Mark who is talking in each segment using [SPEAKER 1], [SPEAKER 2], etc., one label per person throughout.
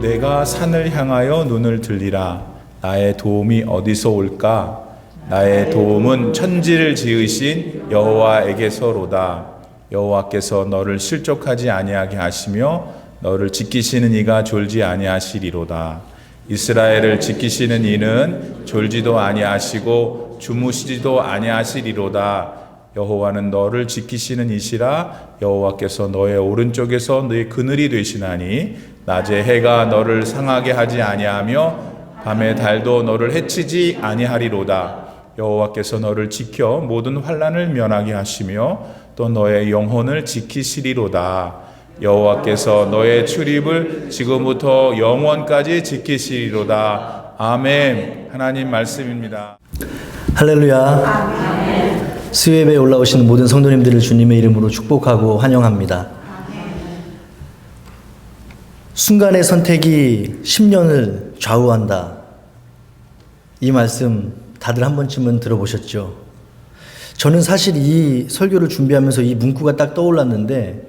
[SPEAKER 1] 내가 산을 향하여 눈을 들리라. 나의 도움이 어디서 올까? 나의 도움은 천지를 지으신 여호와에게서로다. 여호와께서 너를 실족하지 아니하게 하시며 너를 지키시는 이가 졸지 아니하시리로다. 이스라엘을 지키시는 이는 졸지도 아니하시고 주무시지도 아니하시리로다. 여호와는 너를 지키시는 이시라. 여호와께서 너의 오른쪽에서 너의 그늘이 되시나니 낮에 해가 너를 상하게 하지 아니하며 밤에 달도 너를 해치지 아니하리로다. 여호와께서 너를 지켜 모든 환난을 면하게 하시며 또 너의 영혼을 지키시리로다. 여호와께서 너의 출입을 지금부터 영원까지 지키시리로다. 아멘. 하나님 말씀입니다.
[SPEAKER 2] 할렐루야.
[SPEAKER 3] 아멘.
[SPEAKER 2] 수요예배에 올라오시는 모든 성도님들을 주님의 이름으로 축복하고 환영합니다. 순간의 선택이 10년을 좌우한다. 이 말씀 다들 한 번쯤은 들어보셨죠? 저는 사실 이 설교를 준비하면서 이 문구가 딱 떠올랐는데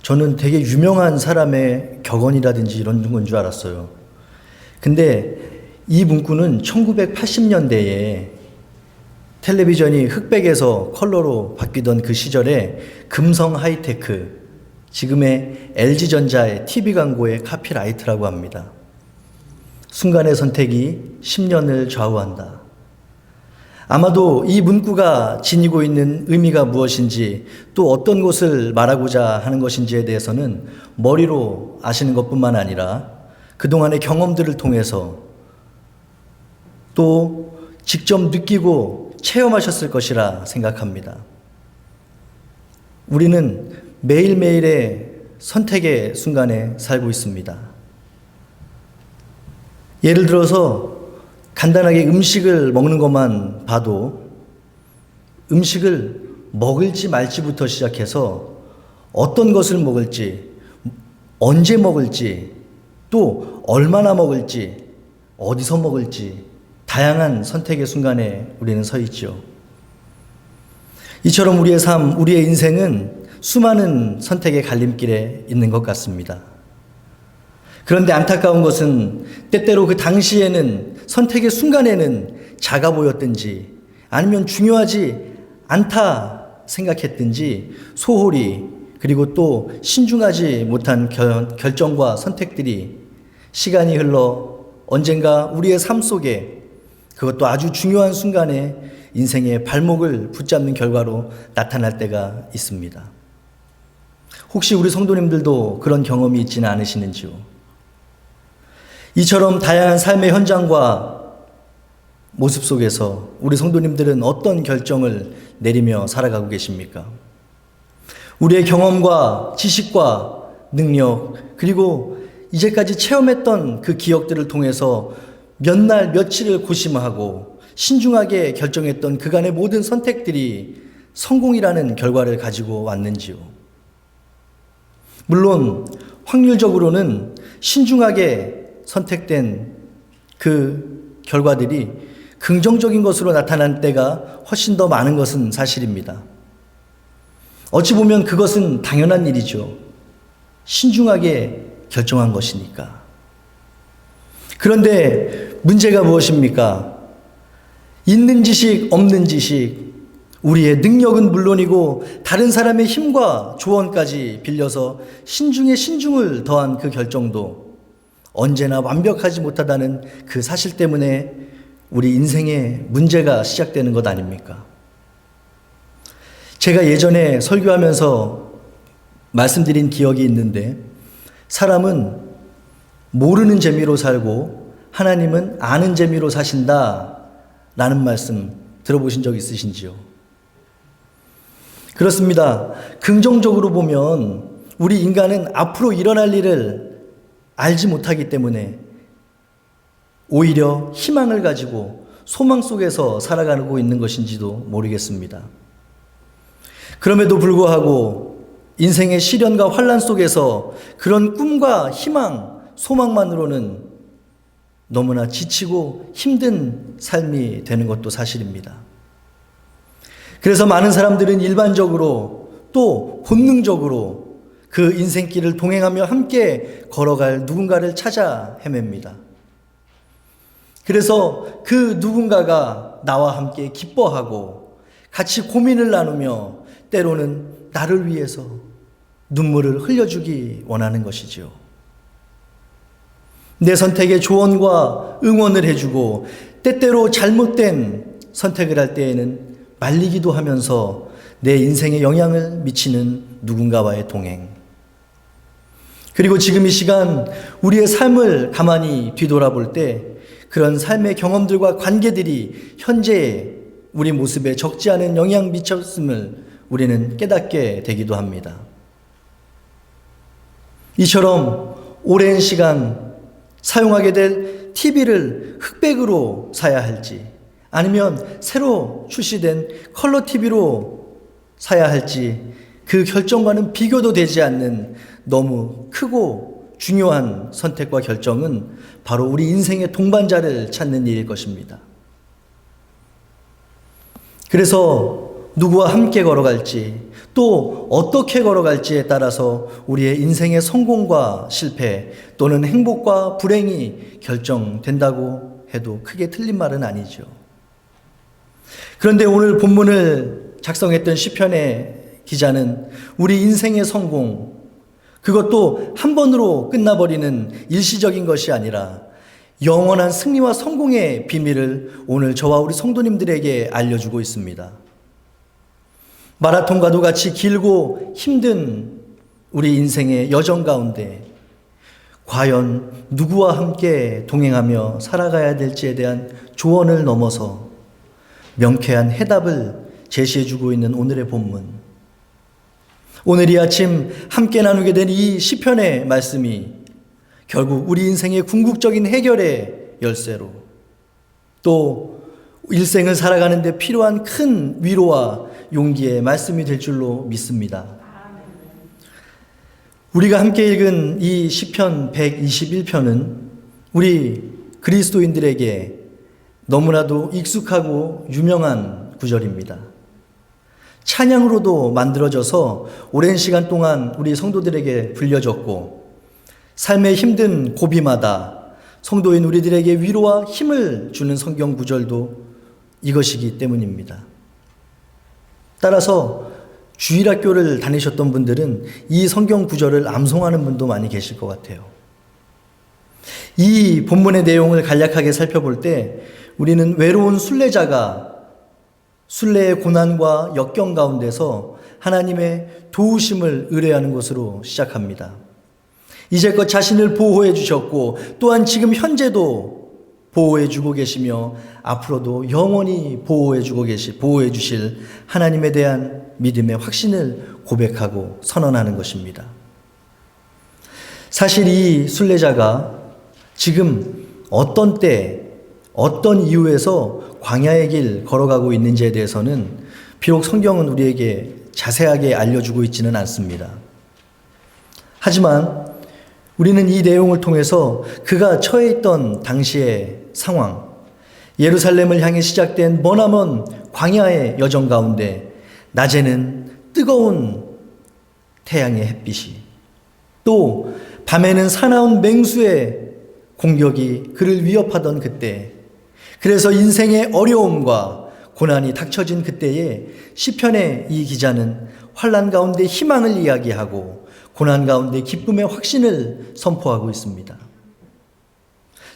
[SPEAKER 2] 저는 되게 유명한 사람의 격언이라든지 이런 건 줄 알았어요. 근데 이 문구는 1980년대에 텔레비전이 흑백에서 컬러로 바뀌던 그 시절에 금성 하이테크, 지금의 LG전자의 TV 광고의 카피라이트라고 합니다. 순간의 선택이 10년을 좌우한다. 아마도 이 문구가 지니고 있는 의미가 무엇인지 또 어떤 것을 말하고자 하는 것인지에 대해서는 머리로 아시는 것뿐만 아니라 그동안의 경험들을 통해서 또 직접 느끼고 체험하셨을 것이라 생각합니다. 우리는 매일매일의 선택의 순간에 살고 있습니다. 예를 들어서 간단하게 음식을 먹는 것만 봐도 음식을 먹을지 말지부터 시작해서 어떤 것을 먹을지, 언제 먹을지, 또 얼마나 먹을지, 어디서 먹을지 다양한 선택의 순간에 우리는 서 있죠. 이처럼 우리의 삶, 우리의 인생은 수많은 선택의 갈림길에 있는 것 같습니다. 그런데 안타까운 것은 때때로 그 당시에는 선택의 순간에는 작아 보였든지 아니면 중요하지 않다 생각했든지 소홀히 그리고 또 신중하지 못한 결정과 선택들이 시간이 흘러 언젠가 우리의 삶 속에 그것도 아주 중요한 순간에 인생의 발목을 붙잡는 결과로 나타날 때가 있습니다. 혹시 우리 성도님들도 그런 경험이 있지는 않으시는지요? 이처럼 다양한 삶의 현장과 모습 속에서 우리 성도님들은 어떤 결정을 내리며 살아가고 계십니까? 우리의 경험과 지식과 능력 그리고 이제까지 체험했던 그 기억들을 통해서 몇 날 며칠을 고심하고 신중하게 결정했던 그간의 모든 선택들이 성공이라는 결과를 가지고 왔는지요? 물론 확률적으로는 신중하게 선택된 그 결과들이 긍정적인 것으로 나타난 때가 훨씬 더 많은 것은 사실입니다. 어찌 보면 그것은 당연한 일이죠. 신중하게 결정한 것이니까. 그런데 문제가 무엇입니까? 있는 지식, 없는 지식, 우리의 능력은 물론이고 다른 사람의 힘과 조언까지 빌려서 신중에 신중을 더한 그 결정도 언제나 완벽하지 못하다는 그 사실 때문에 우리 인생의 문제가 시작되는 것 아닙니까? 제가 예전에 설교하면서 말씀드린 기억이 있는데 사람은 모르는 재미로 살고 하나님은 아는 재미로 사신다 라는 말씀 들어보신 적 있으신지요? 그렇습니다. 긍정적으로 보면 우리 인간은 앞으로 일어날 일을 알지 못하기 때문에 오히려 희망을 가지고 소망 속에서 살아가고 있는 것인지도 모르겠습니다. 그럼에도 불구하고 인생의 시련과 환난 속에서 그런 꿈과 희망, 소망만으로는 너무나 지치고 힘든 삶이 되는 것도 사실입니다. 그래서 많은 사람들은 일반적으로 또 본능적으로 그 인생길을 동행하며 함께 걸어갈 누군가를 찾아 헤맵니다. 그래서 그 누군가가 나와 함께 기뻐하고 같이 고민을 나누며 때로는 나를 위해서 눈물을 흘려주기 원하는 것이지요. 내 선택에 조언과 응원을 해주고 때때로 잘못된 선택을 할 때에는 말리기도 하면서 내 인생에 영향을 미치는 누군가와의 동행. 그리고 지금 이 시간 우리의 삶을 가만히 뒤돌아볼 때 그런 삶의 경험들과 관계들이 현재의 우리 모습에 적지 않은 영향 미쳤음을 우리는 깨닫게 되기도 합니다. 이처럼 오랜 시간 사용하게 될 TV를 흑백으로 사야 할지 아니면 새로 출시된 컬러 TV로 사야 할지 그 결정과는 비교도 되지 않는 너무 크고 중요한 선택과 결정은 바로 우리 인생의 동반자를 찾는 일일 것입니다. 그래서 누구와 함께 걸어갈지 또 어떻게 걸어갈지에 따라서 우리의 인생의 성공과 실패 또는 행복과 불행이 결정된다고 해도 크게 틀린 말은 아니죠. 그런데 오늘 본문을 작성했던 시편의 기자는 우리 인생의 성공, 그것도 한 번으로 끝나버리는 일시적인 것이 아니라 영원한 승리와 성공의 비밀을 오늘 저와 우리 성도님들에게 알려주고 있습니다. 마라톤과도 같이 길고 힘든 우리 인생의 여정 가운데 과연 누구와 함께 동행하며 살아가야 될지에 대한 조언을 넘어서 명쾌한 해답을 제시해주고 있는 오늘의 본문. 오늘 이 아침 함께 나누게 된 이 시편의 말씀이 결국 우리 인생의 궁극적인 해결의 열쇠로 또 일생을 살아가는 데 필요한 큰 위로와 용기의 말씀이 될 줄로 믿습니다. 우리가 함께 읽은 이 시편 121편은 우리 그리스도인들에게 너무나도 익숙하고 유명한 구절입니다. 찬양으로도 만들어져서 오랜 시간 동안 우리 성도들에게 불려졌고 삶의 힘든 고비마다 성도인 우리들에게 위로와 힘을 주는 성경 구절도 이것이기 때문입니다. 따라서 주일학교를 다니셨던 분들은 이 성경 구절을 암송하는 분도 많이 계실 것 같아요. 이 본문의 내용을 간략하게 살펴볼 때 우리는 외로운 순례자가 순례의 고난과 역경 가운데서 하나님의 도우심을 의뢰하는 것으로 시작합니다. 이제껏 자신을 보호해 주셨고 또한 지금 현재도 보호해 주고 계시며 앞으로도 영원히 보호해 주실 하나님에 대한 믿음의 확신을 고백하고 선언하는 것입니다. 사실 이 순례자가 지금 어떤 때 어떤 이유에서 광야의 길 걸어가고 있는지에 대해서는 비록 성경은 우리에게 자세하게 알려주고 있지는 않습니다. 하지만 우리는 이 내용을 통해서 그가 처해 있던 당시의 상황, 예루살렘을 향해 시작된 머나먼 광야의 여정 가운데 낮에는 뜨거운 태양의 햇빛이 또 밤에는 사나운 맹수의 공격이 그를 위협하던 그때, 그래서 인생의 어려움과 고난이 닥쳐진 그때에 시편의 이 기자는 환난 가운데 희망을 이야기하고 고난 가운데 기쁨의 확신을 선포하고 있습니다.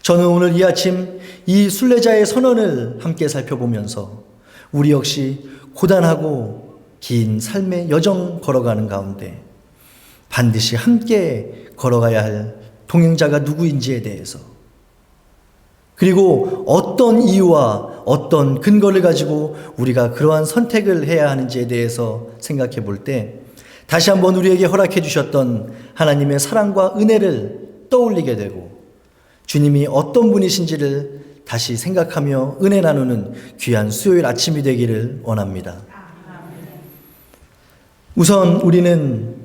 [SPEAKER 2] 저는 오늘 이 아침 이 순례자의 선언을 함께 살펴보면서 우리 역시 고단하고 긴 삶의 여정 걸어가는 가운데 반드시 함께 걸어가야 할 동행자가 누구인지에 대해서, 그리고 어떤 이유와 어떤 근거를 가지고 우리가 그러한 선택을 해야 하는지에 대해서 생각해 볼 때 다시 한번 우리에게 허락해 주셨던 하나님의 사랑과 은혜를 떠올리게 되고 주님이 어떤 분이신지를 다시 생각하며 은혜 나누는 귀한 수요일 아침이 되기를 원합니다. 우선 우리는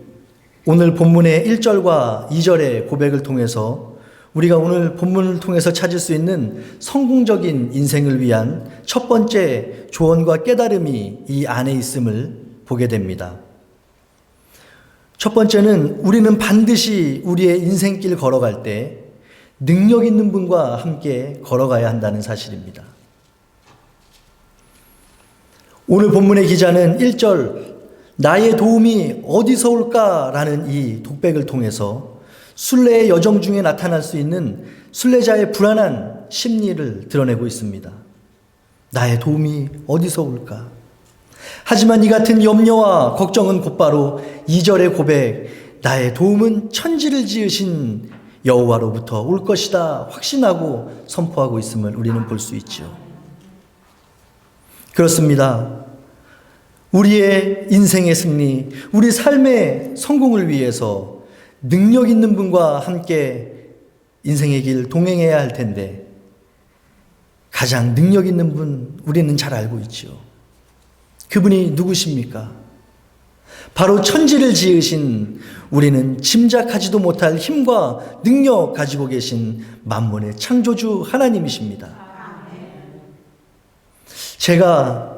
[SPEAKER 2] 오늘 본문의 1절과 2절의 고백을 통해서 우리가 오늘 본문을 통해서 찾을 수 있는 성공적인 인생을 위한 첫 번째 조언과 깨달음이 이 안에 있음을 보게 됩니다. 첫 번째는 우리는 반드시 우리의 인생길 걸어갈 때 능력 있는 분과 함께 걸어가야 한다는 사실입니다. 오늘 본문의 기자는 1절 나의 도움이 어디서 올까라는 이 독백을 통해서 순례의 여정 중에 나타날 수 있는 순례자의 불안한 심리를 드러내고 있습니다. 나의 도움이 어디서 올까? 하지만 이 같은 염려와 걱정은 곧바로 2절의 고백, 나의 도움은 천지를 지으신 여호와로부터 올 것이다 확신하고 선포하고 있음을 우리는 볼 수 있죠. 그렇습니다. 우리의 인생의 승리, 우리 삶의 성공을 위해서 능력 있는 분과 함께 인생의 길 동행해야 할 텐데 가장 능력 있는 분 우리는 잘 알고 있죠. 그분이 누구십니까? 바로 천지를 지으신 우리는 짐작하지도 못할 힘과 능력 가지고 계신 만물의 창조주 하나님이십니다. 제가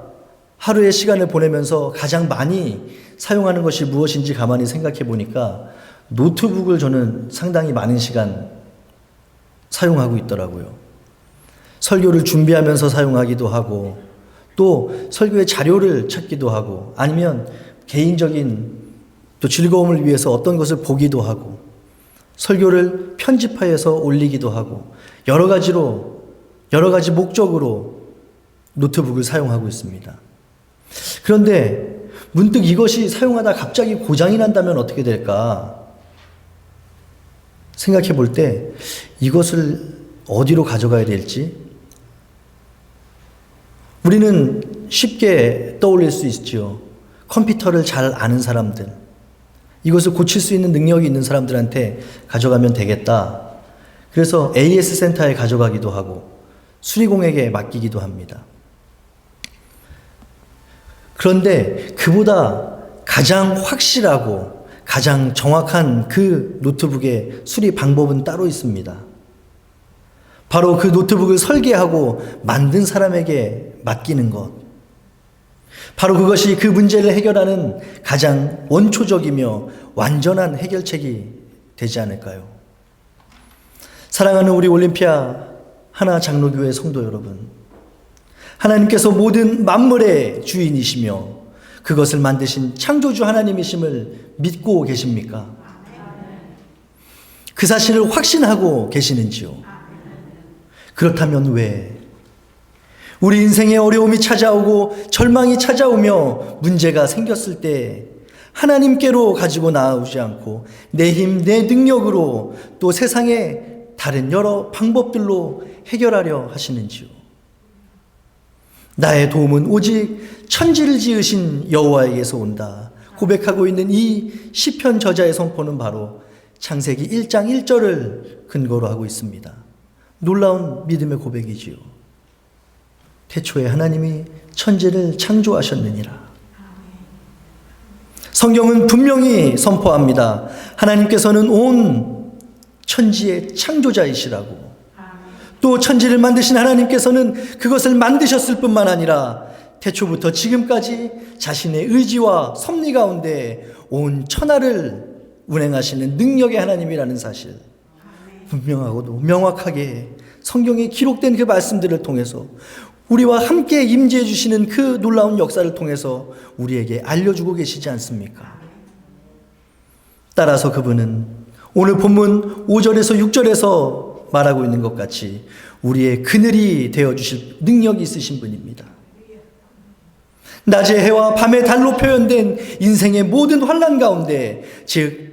[SPEAKER 2] 하루의 시간을 보내면서 가장 많이 사용하는 것이 무엇인지 가만히 생각해 보니까 노트북을 저는 상당히 많은 시간 사용하고 있더라고요. 설교를 준비하면서 사용하기도 하고 또 설교의 자료를 찾기도 하고 아니면 개인적인 또 즐거움을 위해서 어떤 것을 보기도 하고 설교를 편집하여서 올리기도 하고 여러 가지 목적으로 노트북을 사용하고 있습니다. 그런데 문득 이것이 사용하다 갑자기 고장이 난다면 어떻게 될까 생각해 볼 때 이것을 어디로 가져가야 될지 우리는 쉽게 떠올릴 수 있죠. 컴퓨터를 잘 아는 사람들, 이것을 고칠 수 있는 능력이 있는 사람들한테 가져가면 되겠다. 그래서 AS 센터에 가져가기도 하고 수리공에게 맡기기도 합니다. 그런데 그보다 가장 확실하고 가장 정확한 그 노트북의 수리 방법은 따로 있습니다. 바로 그 노트북을 설계하고 만든 사람에게 맡기는 것. 바로 그것이 그 문제를 해결하는 가장 원초적이며 완전한 해결책이 되지 않을까요? 사랑하는 우리 올림피아 하나 장로교회 성도 여러분, 하나님께서 모든 만물의 주인이시며 그것을 만드신 창조주 하나님이심을 믿고 계십니까? 그 사실을 확신하고 계시는지요? 그렇다면 왜 우리 인생에 어려움이 찾아오고 절망이 찾아오며 문제가 생겼을 때 하나님께로 가지고 나아오지 않고 내 힘, 내 능력으로 또 세상의 다른 여러 방법들로 해결하려 하시는지요? 나의 도움은 오직 천지를 지으신 여호와에게서 온다 고백하고 있는 이 시편 저자의 선포는 바로 창세기 1장 1절을 근거로 하고 있습니다. 놀라운 믿음의 고백이지요. 태초에 하나님이 천지를 창조하셨느니라. 성경은 분명히 선포합니다. 하나님께서는 온 천지의 창조자이시라고. 또 천지를 만드신 하나님께서는 그것을 만드셨을 뿐만 아니라 태초부터 지금까지 자신의 의지와 섭리 가운데 온 천하를 운행하시는 능력의 하나님이라는 사실, 분명하고도 명확하게 성경에 기록된 그 말씀들을 통해서 우리와 함께 임재해 주시는 그 놀라운 역사를 통해서 우리에게 알려주고 계시지 않습니까? 따라서 그분은 오늘 본문 5절에서 6절에서 말하고 있는 것 같이 우리의 그늘이 되어주실 능력이 있으신 분입니다. 낮의 해와 밤의 달로 표현된 인생의 모든 환난 가운데, 즉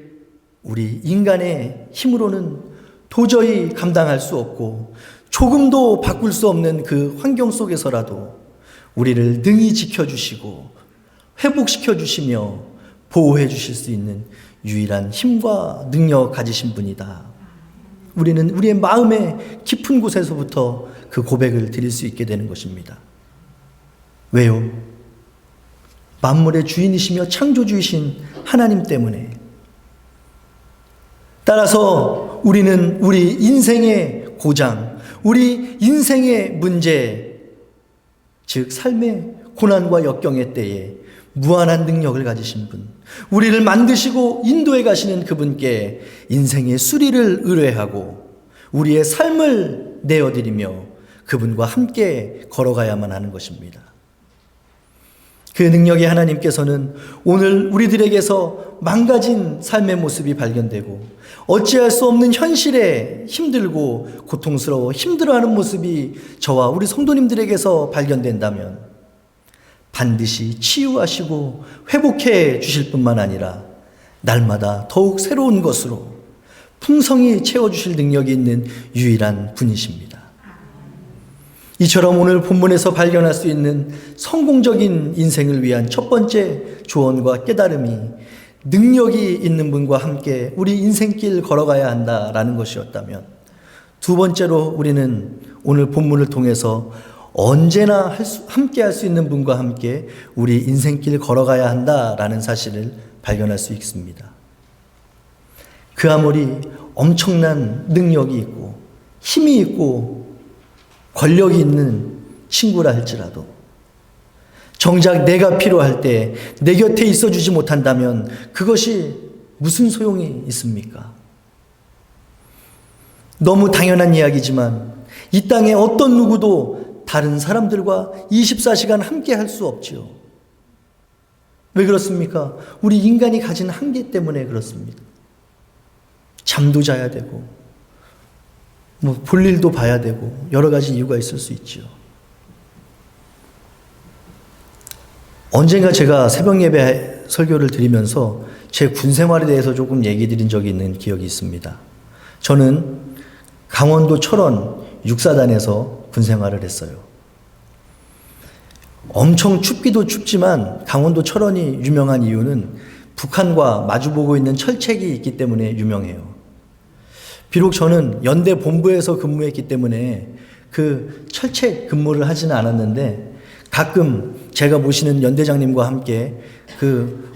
[SPEAKER 2] 우리 인간의 힘으로는 도저히 감당할 수 없고 조금도 바꿀 수 없는 그 환경 속에서라도 우리를 능히 지켜주시고 회복시켜주시며 보호해 주실 수 있는 유일한 힘과 능력 가지신 분이다. 우리는 우리의 마음의 깊은 곳에서부터 그 고백을 드릴 수 있게 되는 것입니다. 왜요? 만물의 주인이시며 창조주이신 하나님 때문에. 따라서 우리는 우리 인생의 고장, 우리 인생의 문제, 즉 삶의 고난과 역경의 때에 무한한 능력을 가지신 분, 우리를 만드시고 인도해 가시는 그분께 인생의 수리를 의뢰하고 우리의 삶을 내어드리며 그분과 함께 걸어가야만 하는 것입니다. 그 능력의 하나님께서는 오늘 우리들에게서 망가진 삶의 모습이 발견되고 어찌할 수 없는 현실에 힘들고 고통스러워 힘들어하는 모습이 저와 우리 성도님들에게서 발견된다면 반드시 치유하시고 회복해 주실 뿐만 아니라 날마다 더욱 새로운 것으로 풍성히 채워주실 능력이 있는 유일한 분이십니다. 이처럼 오늘 본문에서 발견할 수 있는 성공적인 인생을 위한 첫 번째 조언과 깨달음이 능력이 있는 분과 함께 우리 인생길 걸어가야 한다라는 것이었다면, 두 번째로 우리는 오늘 본문을 통해서 언제나 함께 할 수 있는 분과 함께 우리 인생길 걸어가야 한다라는 사실을 발견할 수 있습니다. 그 아무리 엄청난 능력이 있고 힘이 있고 권력이 있는 친구라 할지라도 정작 내가 필요할 때 내 곁에 있어주지 못한다면 그것이 무슨 소용이 있습니까? 너무 당연한 이야기지만 이 땅에 어떤 누구도 다른 사람들과 24시간 함께 할 수 없지요. 왜 그렇습니까? 우리 인간이 가진 한계 때문에 그렇습니다. 잠도 자야 되고 볼 일도 봐야 되고 여러 가지 이유가 있을 수 있지요. 언젠가 제가 새벽 예배 설교를 드리면서 제 군 생활에 대해서 조금 얘기 드린 적이 있는 기억이 있습니다. 저는 강원도 철원 육사단에서 군 생활을 했어요. 엄청 춥기도 춥지만 강원도 철원이 유명한 이유는 북한과 마주보고 있는 철책이 있기 때문에 유명해요. 비록 저는 연대 본부에서 근무했기 때문에 그 철책 근무를 하지는 않았는데 가끔 제가 모시는 연대장님과 함께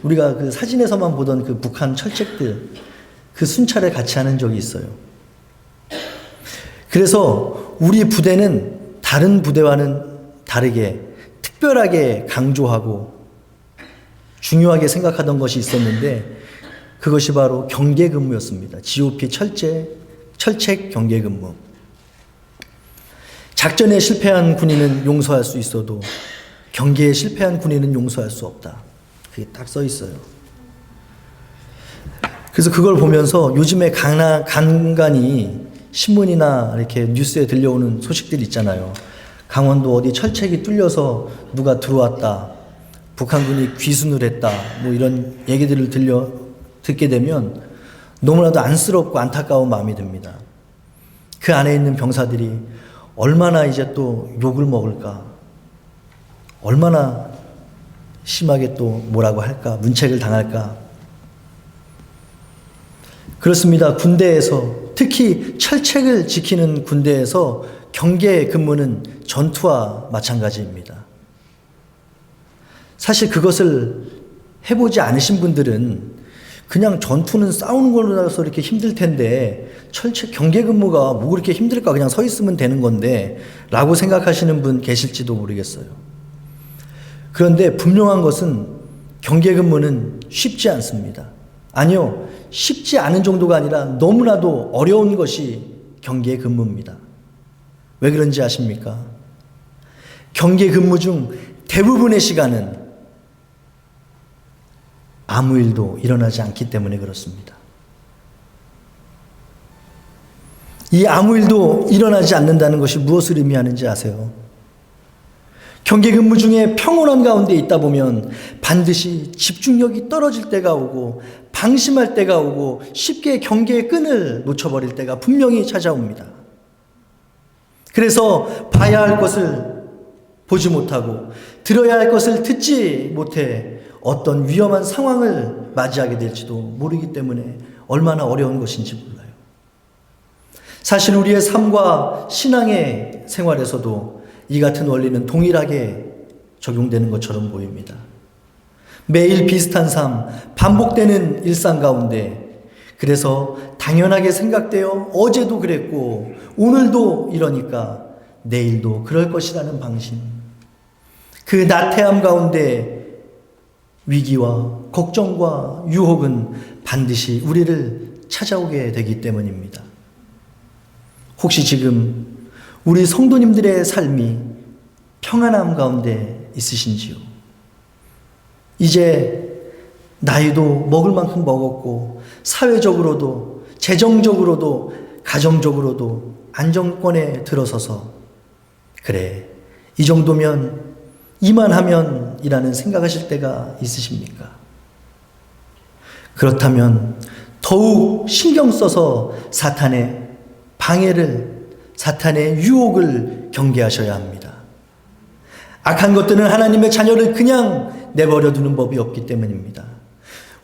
[SPEAKER 2] 우리가 그 사진에서만 보던 그 북한 철책들 그 순찰을 같이 하는 적이 있어요. 그래서 우리 부대는 다른 부대와는 다르게 특별하게 강조하고 중요하게 생각하던 것이 있었는데 그것이 바로 경계 근무였습니다. GOP 철책 경계 근무. 작전에 실패한 군인은 용서할 수 있어도 경계에 실패한 군인은 용서할 수 없다. 그게 딱 써 있어요. 그래서 그걸 보면서 요즘에 간간히 신문이나 이렇게 뉴스에 들려오는 소식들 있잖아요. 강원도 어디 철책이 뚫려서 누가 들어왔다. 북한군이 귀순을 했다. 뭐 이런 얘기들을 듣게 되면 너무나도 안쓰럽고 안타까운 마음이 듭니다. 그 안에 있는 병사들이 얼마나 이제 또 욕을 먹을까? 얼마나 심하게 또 뭐라고 할까? 문책을 당할까? 그렇습니다. 군대에서 특히 철책을 지키는 군대에서 경계 근무는 전투와 마찬가지입니다. 사실 그것을 해보지 않으신 분들은 그냥 전투는 싸우는 걸로라서 이렇게 힘들 텐데 철책 경계 근무가 뭐 그렇게 힘들까? 그냥 서 있으면 되는 건데 라고 생각하시는 분 계실지도 모르겠어요. 그런데 분명한 것은 경계 근무는 쉽지 않습니다. 아니요, 쉽지 않은 정도가 아니라 너무나도 어려운 것이 경계 근무입니다. 왜 그런지 아십니까? 경계 근무 중 대부분의 시간은 아무 일도 일어나지 않기 때문에 그렇습니다. 이 아무 일도 일어나지 않는다는 것이 무엇을 의미하는지 아세요? 경계 근무 중에 평온한 가운데 있다 보면 반드시 집중력이 떨어질 때가 오고 방심할 때가 오고 쉽게 경계의 끈을 놓쳐버릴 때가 분명히 찾아옵니다. 그래서 봐야 할 것을 보지 못하고 들어야 할 것을 듣지 못해 어떤 위험한 상황을 맞이하게 될지도 모르기 때문에 얼마나 어려운 것인지 몰라요. 사실 우리의 삶과 신앙의 생활에서도 이 같은 원리는 동일하게 적용되는 것처럼 보입니다. 매일 비슷한 삶, 반복되는 일상 가운데 그래서 당연하게 생각되어 어제도 그랬고 오늘도 이러니까 내일도 그럴 것이라는 방심, 그 나태함 가운데 위기와 걱정과 유혹은 반드시 우리를 찾아오게 되기 때문입니다. 혹시 지금 우리 성도님들의 삶이 평안함 가운데 있으신지요? 이제 나이도 먹을 만큼 먹었고 사회적으로도 재정적으로도 가정적으로도 안정권에 들어서서 그래 이 정도면 이만하면 이라는 생각하실 때가 있으십니까? 그렇다면 더욱 신경 써서 사탄의 방해를, 사탄의 유혹을 경계하셔야 합니다. 악한 것들은 하나님의 자녀를 그냥 내버려 두는 법이 없기 때문입니다.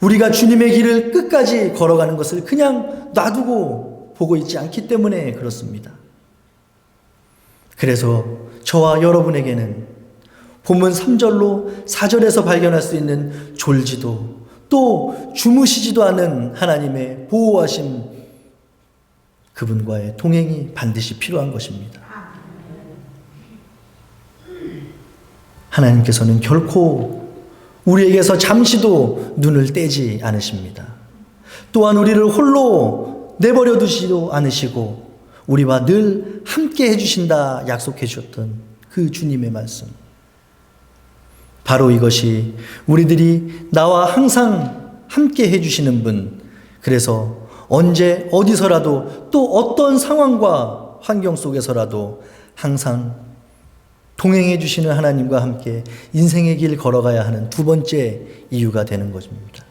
[SPEAKER 2] 우리가 주님의 길을 끝까지 걸어가는 것을 그냥 놔두고 보고 있지 않기 때문에 그렇습니다. 그래서 저와 여러분에게는 본문 3절로 4절에서 발견할 수 있는 졸지도 또 주무시지도 않은 하나님의 보호하심, 그분과의 동행이 반드시 필요한 것입니다. 하나님께서는 결코 우리에게서 잠시도 눈을 떼지 않으십니다. 또한 우리를 홀로 내버려 두시도 않으시고 우리와 늘 함께 해주신다 약속해 주셨던 그 주님의 말씀. 바로 이것이 우리들이 나와 항상 함께 해주시는 분, 그래서 언제 어디서라도 또 어떤 상황과 환경 속에서라도 항상 동행해 주시는 하나님과 함께 인생의 길 걸어가야 하는 두 번째 이유가 되는 것입니다.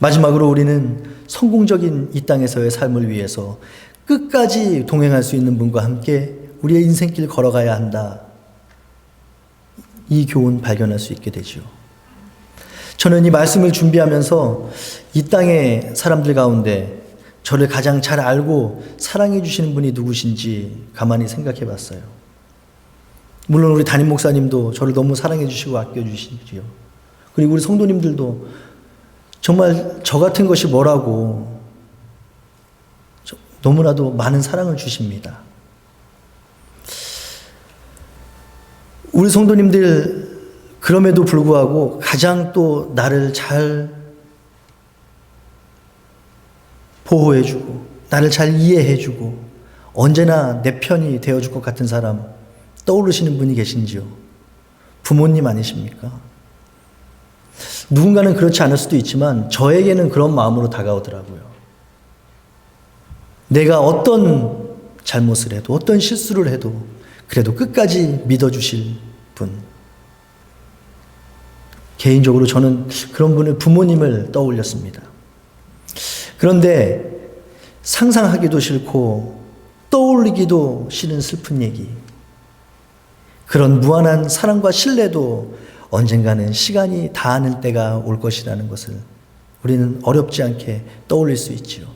[SPEAKER 2] 마지막으로 우리는 성공적인 이 땅에서의 삶을 위해서 끝까지 동행할 수 있는 분과 함께 우리의 인생길 걸어가야 한다. 이 교훈 발견할 수 있게 되죠. 저는 이 말씀을 준비하면서 이 땅의 사람들 가운데 저를 가장 잘 알고 사랑해 주시는 분이 누구신지 가만히 생각해 봤어요. 물론 우리 담임 목사님도 저를 너무 사랑해 주시고 아껴 주시지요. 그리고 우리 성도님들도 정말 저 같은 것이 뭐라고 너무나도 많은 사랑을 주십니다. 우리 성도님들 그럼에도 불구하고 가장 또 나를 잘 보호해주고 나를 잘 이해해주고 언제나 내 편이 되어줄 것 같은 사람 떠오르시는 분이 계신지요? 부모님 아니십니까? 누군가는 그렇지 않을 수도 있지만 저에게는 그런 마음으로 다가오더라고요. 내가 어떤 잘못을 해도 어떤 실수를 해도 그래도 끝까지 믿어주실 분. 개인적으로 저는 그런 분의 부모님을 떠올렸습니다. 그런데 상상하기도 싫고 떠올리기도 싫은 슬픈 얘기. 그런 무한한 사랑과 신뢰도 언젠가는 시간이 닿는 때가 올 것이라는 것을 우리는 어렵지 않게 떠올릴 수 있지요.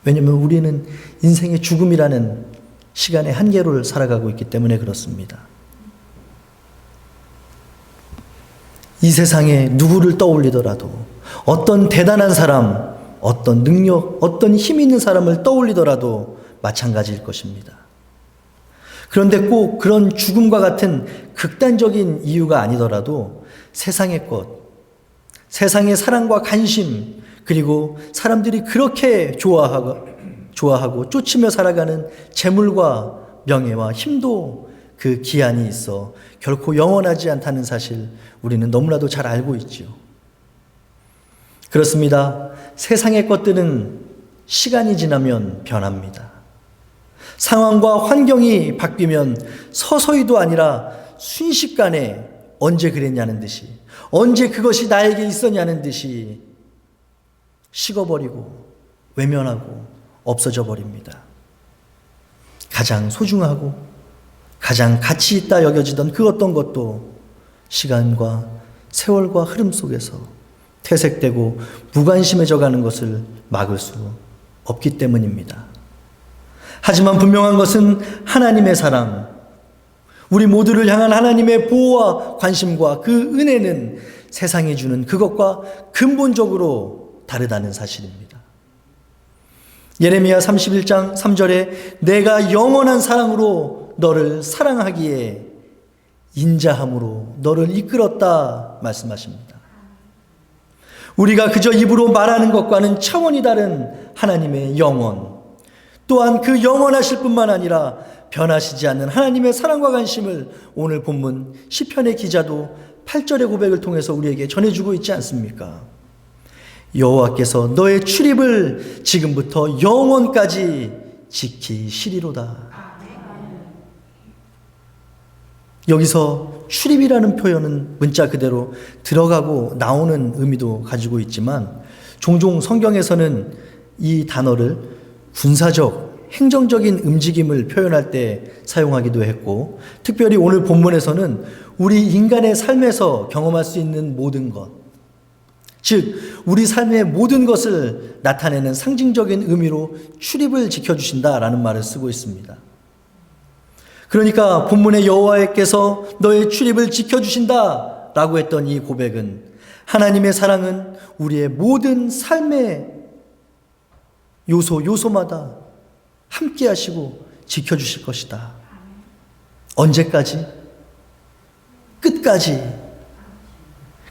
[SPEAKER 2] 왜냐하면 우리는 인생의 죽음이라는 시간의 한계를 살아가고 있기 때문에 그렇습니다. 이 세상에 누구를 떠올리더라도 어떤 대단한 사람, 어떤 능력, 어떤 힘 있는 사람을 떠올리더라도 마찬가지일 것입니다. 그런데 꼭 그런 죽음과 같은 극단적인 이유가 아니더라도 세상의 것, 세상의 사랑과 관심, 그리고 사람들이 그렇게 좋아하고 쫓으며 살아가는 재물과 명예와 힘도 그 기한이 있어 결코 영원하지 않다는 사실 우리는 너무나도 잘 알고 있지요. 그렇습니다. 세상의 것들은 시간이 지나면 변합니다. 상황과 환경이 바뀌면 서서히도 아니라 순식간에 언제 그랬냐는 듯이, 언제 그것이 나에게 있었냐는 듯이 식어버리고 외면하고 없어져 버립니다. 가장 소중하고 가장 가치 있다 여겨지던 그 어떤 것도 시간과 세월과 흐름 속에서 퇴색되고 무관심해져 가는 것을 막을 수 없기 때문입니다. 하지만 분명한 것은 하나님의 사랑, 우리 모두를 향한 하나님의 보호와 관심과 그 은혜는 세상이 주는 그것과 근본적으로 다르다는 사실입니다. 예레미야 31장 3절에 내가 영원한 사랑으로 너를 사랑하기에 인자함으로 너를 이끌었다 말씀하십니다. 우리가 그저 입으로 말하는 것과는 차원이 다른 하나님의 영원, 또한 그 영원하실 뿐만 아니라 변하시지 않는 하나님의 사랑과 관심을 오늘 본문 시편의 기자도 8절의 고백을 통해서 우리에게 전해주고 있지 않습니까? 여호와께서 너의 출입을 지금부터 영원까지 지키시리로다. 여기서 출입이라는 표현은 문자 그대로 들어가고 나오는 의미도 가지고 있지만 종종 성경에서는 이 단어를 군사적, 행정적인 움직임을 표현할 때 사용하기도 했고, 특별히 오늘 본문에서는 우리 인간의 삶에서 경험할 수 있는 모든 것, 즉 우리 삶의 모든 것을 나타내는 상징적인 의미로 출입을 지켜주신다라는 말을 쓰고 있습니다. 그러니까 본문의 여호와께서 너의 출입을 지켜주신다라고 했던 이 고백은 하나님의 사랑은 우리의 모든 삶의 요소마다 함께 하시고 지켜주실 것이다. 언제까지? 끝까지.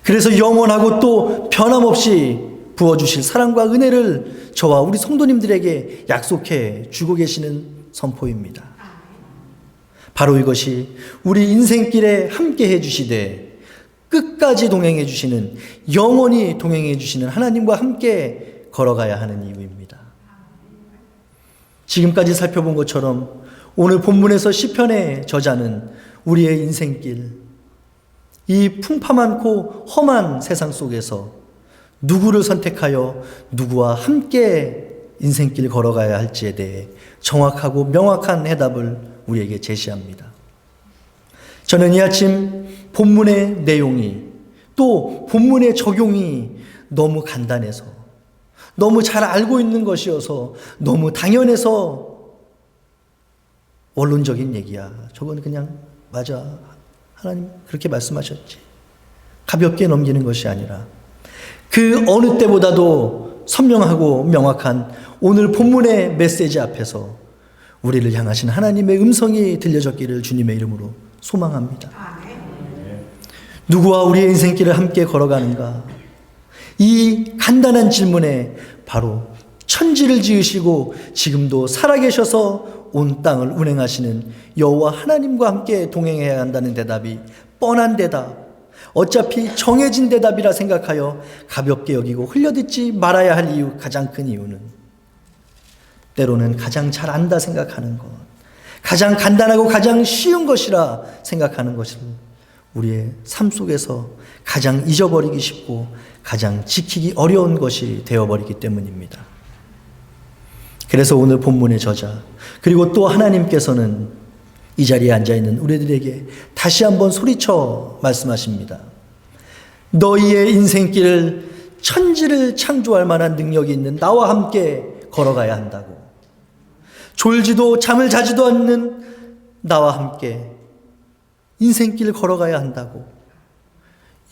[SPEAKER 2] 그래서 영원하고 또 변함없이 부어주실 사랑과 은혜를 저와 우리 성도님들에게 약속해 주고 계시는 선포입니다. 바로 이것이 우리 인생길에 함께 해주시되 끝까지 동행해 주시는, 영원히 동행해 주시는 하나님과 함께 걸어가야 하는 이유입니다. 지금까지 살펴본 것처럼 오늘 본문에서 시편의 저자는 우리의 인생길, 이 풍파 많고 험한 세상 속에서 누구를 선택하여 누구와 함께 인생길 걸어가야 할지에 대해 정확하고 명확한 해답을 우리에게 제시합니다. 저는 이 아침 본문의 내용이, 또 본문의 적용이 너무 간단해서, 너무 잘 알고 있는 것이어서, 너무 당연해서 원론적인 얘기야, 저건 그냥 맞아, 하나님 그렇게 말씀하셨지, 가볍게 넘기는 것이 아니라 그 어느 때보다도 선명하고 명확한 오늘 본문의 메시지 앞에서 우리를 향하신 하나님의 음성이 들려졌기를 주님의 이름으로 소망합니다. 누구와 우리의 인생길을 함께 걸어가는가? 이 간단한 질문에 바로 천지를 지으시고 지금도 살아계셔서 온 땅을 운행하시는 여호와 하나님과 함께 동행해야 한다는 대답이 뻔한 대답, 어차피 정해진 대답이라 생각하여 가볍게 여기고 흘려듣지 말아야 할 이유, 가장 큰 이유는 때로는 가장 잘 안다 생각하는 것, 가장 간단하고 가장 쉬운 것이라 생각하는 것을 우리의 삶 속에서 가장 잊어버리기 쉽고 가장 지키기 어려운 것이 되어버리기 때문입니다. 그래서 오늘 본문의 저자, 그리고 또 하나님께서는 이 자리에 앉아있는 우리들에게 다시 한번 소리쳐 말씀하십니다. 너희의 인생길을 천지를 창조할 만한 능력이 있는 나와 함께 걸어가야 한다고. 졸지도 잠을 자지도 않는 나와 함께 인생길을 걸어가야 한다고.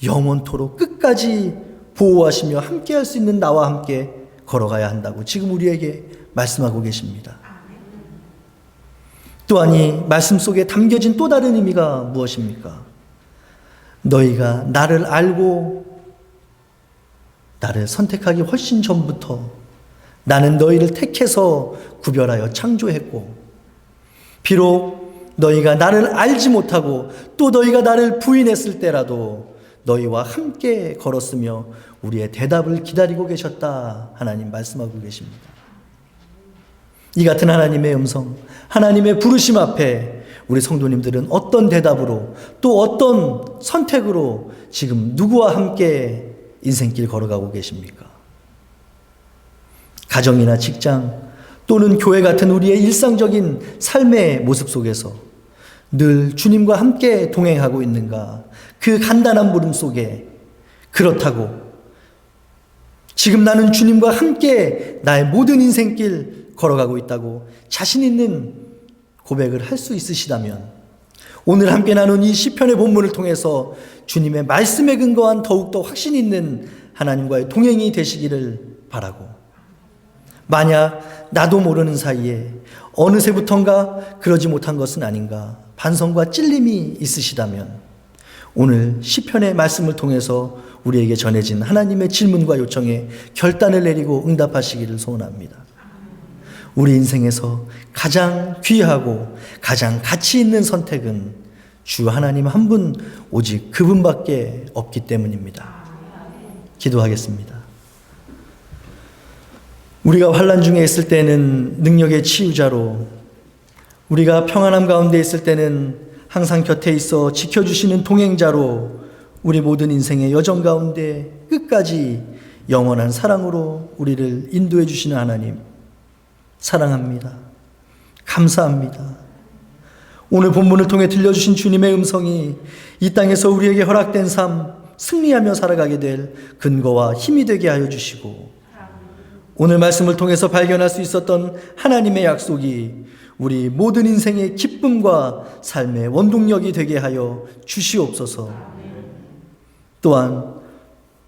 [SPEAKER 2] 영원토록 끝까지 보호하시며 함께 할 수 있는 나와 함께 걸어가야 한다고 지금 우리에게 말씀하고 계십니다. 또한 이 말씀 속에 담겨진 또 다른 의미가 무엇입니까? 너희가 나를 알고 나를 선택하기 훨씬 전부터 나는 너희를 택해서 구별하여 창조했고, 비록 너희가 나를 알지 못하고 또 너희가 나를 부인했을 때라도 너희와 함께 걸었으며 우리의 대답을 기다리고 계셨다. 하나님 말씀하고 계십니다. 이 같은 하나님의 음성, 하나님의 부르심 앞에 우리 성도님들은 어떤 대답으로, 또 어떤 선택으로 지금 누구와 함께 인생길 걸어가고 계십니까? 가정이나 직장 또는 교회 같은 우리의 일상적인 삶의 모습 속에서 늘 주님과 함께 동행하고 있는가? 그 간단한 물음 속에 그렇다고 지금 나는 주님과 함께 나의 모든 인생길 걸어가고 있다고 자신 있는 고백을 할 수 있으시다면 오늘 함께 나눈 이 시편의 본문을 통해서 주님의 말씀에 근거한 더욱더 확신 있는 하나님과의 동행이 되시기를 바라고, 만약 나도 모르는 사이에 어느새부턴가 그러지 못한 것은 아닌가 반성과 찔림이 있으시다면 오늘 시편의 말씀을 통해서 우리에게 전해진 하나님의 질문과 요청에 결단을 내리고 응답하시기를 소원합니다. 우리 인생에서 가장 귀하고 가장 가치 있는 선택은 주 하나님 한 분, 오직 그분밖에 없기 때문입니다. 기도하겠습니다. 우리가 환난 중에 있을 때는 능력의 치유자로, 우리가 평안함 가운데 있을 때는 항상 곁에 있어 지켜주시는 동행자로, 우리 모든 인생의 여정 가운데 끝까지 영원한 사랑으로 우리를 인도해 주시는 하나님, 사랑합니다. 감사합니다. 오늘 본문을 통해 들려주신 주님의 음성이 이 땅에서 우리에게 허락된 삶, 승리하며 살아가게 될 근거와 힘이 되게 하여 주시고, 오늘 말씀을 통해서 발견할 수 있었던 하나님의 약속이 우리 모든 인생의 기쁨과 삶의 원동력이 되게 하여 주시옵소서. 또한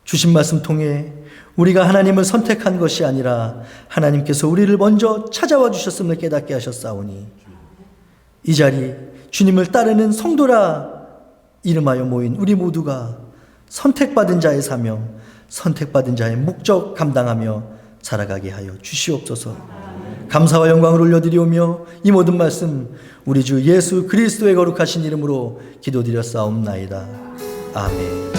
[SPEAKER 2] 주신 말씀 통해 우리가 하나님을 선택한 것이 아니라 하나님께서 우리를 먼저 찾아와 주셨음을 깨닫게 하셨사오니, 이 자리 주님을 따르는 성도라 이름하여 모인 우리 모두가 선택받은 자의 사명, 선택받은 자의 목적 감당하며 살아가게 하여 주시옵소서. 감사와 영광을 올려드리오며 이 모든 말씀 우리 주 예수 그리스도의 거룩하신 이름으로 기도드렸사옵나이다. 아멘.